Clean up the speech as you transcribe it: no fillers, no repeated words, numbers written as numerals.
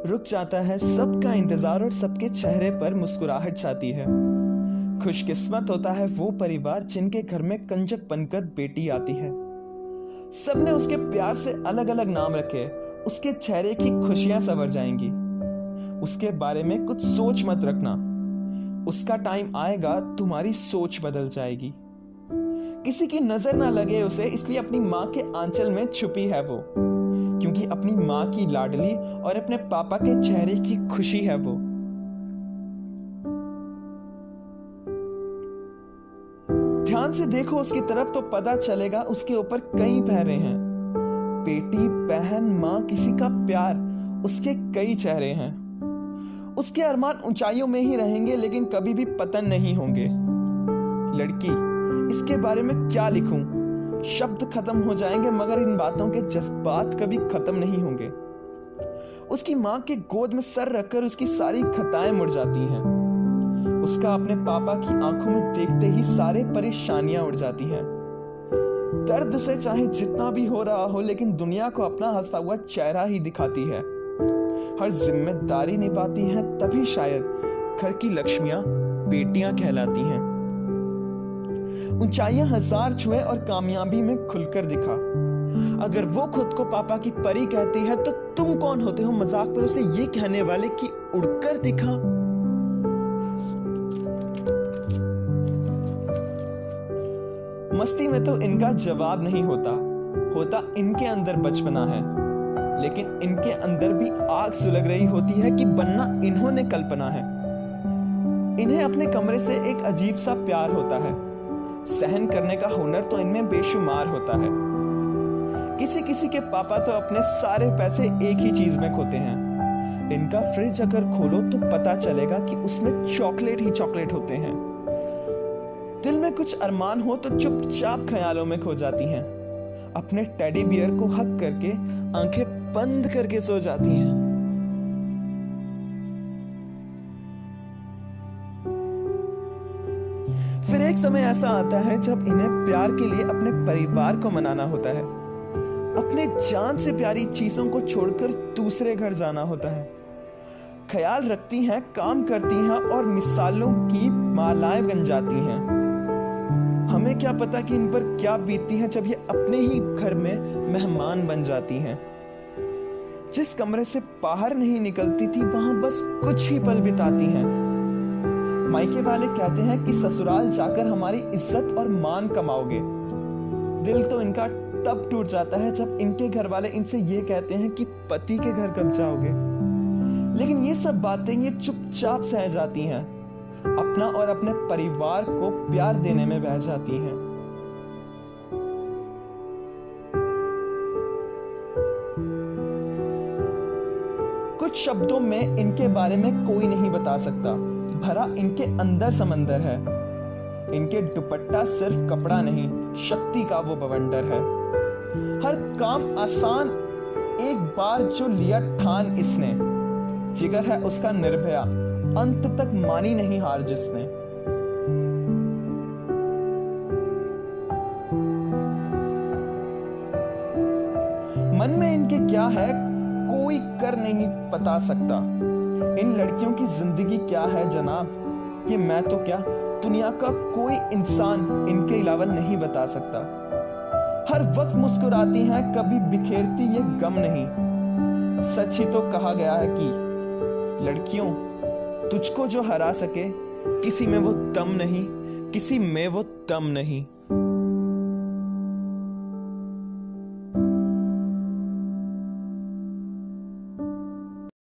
रुक जाता है सबका इंतजार और सबके चेहरे पर मुस्कुराहट छाती है। खुशकिस्मत होता है वो परिवार जिनके घर में कंजक बनकर बेटी आती है। सबने उसके प्यार से अलग अलग नाम रखे, उसके चेहरे की खुशियां संवर जाएंगी। उसके बारे में कुछ सोच मत रखना, उसका टाइम आएगा तुम्हारी सोच बदल जाएगी। किसी की नजर ना लगे उसे, इसलिए अपनी माँ के आंचल में छुपी है वो, क्योंकि अपनी माँ की लाडली और अपने पापा के चेहरे की खुशी है वो। ध्यान से देखो उसकी तरफ तो पता चलेगा उसके ऊपर कई पहरे हैं। बेटी, बहन, माँ, किसी का प्यार, उसके कई चेहरे हैं। उसके अरमान ऊंचाइयों में ही रहेंगे लेकिन कभी भी पतन नहीं होंगे। लड़की, इसके बारे में क्या लिखूं? शब्द खत्म हो जाएंगे मगर इन बातों के जज्बात कभी खत्म नहीं होंगे। उसकी माँ के गोद में सर रखकर उसकी सारी खताएं मुड़ जाती हैं। उसका अपने पापा की आंखों में देखते ही सारे परेशानियां उड़ जाती हैं। दर्द उसे चाहे जितना भी हो रहा हो लेकिन दुनिया को अपना हंसता हुआ चेहरा ही दिखाती है। हर जिम्मेदारी निभाती हैं, तभी शायद घर की लक्ष्मियां बेटियां कहलाती हैं। ऊंचाइयां हजार छुए और कामयाबी में खुलकर दिखा। अगर वो खुद को पापा की परी कहती है तो तुम कौन होते हो मजाक पर उसे ये कहने वाले कि उड़कर दिखा। मस्ती में तो इनका जवाब नहीं होता इनके अंदर बचपना है, लेकिन इनके अंदर भी आग सुलग रही होती है कि बनना इन्होंने कल्पना है। इन्हें अपने कमरे से एक अजीब सा प्यार होता है। सहन करने का हुनर तो इनमें बेशुमार होता है। किसी किसी के पापा तो अपने सारे पैसे एक ही चीज में खोते हैं। इनका फ्रिज अगर खोलो तो पता चलेगा कि उसमें चॉकलेट ही चॉकलेट होते हैं। दिल में कुछ अरमान हो तो चुपचाप ख्यालों में खो जाती हैं। अपने टेडी बियर को हक करके आंखें बंद करके सो जाती हैं। फिर एक समय ऐसा आता है जब इन्हें प्यार के लिए अपने परिवार को मनाना होता है। अपने जान से प्यारी चीजों को छोड़कर दूसरे घर जाना होता है। ख्याल रखती हैं, काम करती हैं और मिसालों की मालाएं बन जाती हैं। हमें क्या पता कि इन पर क्या बीतती है जब ये अपने ही घर में मेहमान बन जाती हैं। जिस कमरे से बाहर नहीं निकलती थी वहां बस कुछ ही पल बिताती हैं। मायके वाले कहते हैं कि ससुराल जाकर हमारी इज्जत और मान कमाओगे। दिल तो इनका तब टूट जाता है जब इनके घर वाले इनसे ये कहते हैं कि पति के घर कब जाओगे। लेकिन ये सब बातें ये चुपचाप सह जाती हैं, अपना और अपने परिवार को प्यार देने में बह जाती हैं। कुछ शब्दों में इनके बारे में कोई नहीं बता सकता, भरा इनके अंदर समंदर है। इनके दुपट्टा सिर्फ कपड़ा नहीं, शक्ति का वो बवंडर है। हर काम आसान एक बार जो लिया ठान इसने, जिगर है उसका निर्भया, अंत तक मानी नहीं हार जिसने। मन में इनके क्या है कोई कर नहीं बता सकता। इन लड़कियों की जिंदगी क्या है जनाब, ये मैं तो क्या दुनिया का कोई इंसान इनके अलावा नहीं बता सकता। हर वक्त मुस्कुराती हैं, कभी बिखेरती ये गम नहीं। सच ही तो कहा गया है कि लड़कियों, तुझको जो हरा सके किसी में वो दम नहीं, किसी में वो दम नहीं।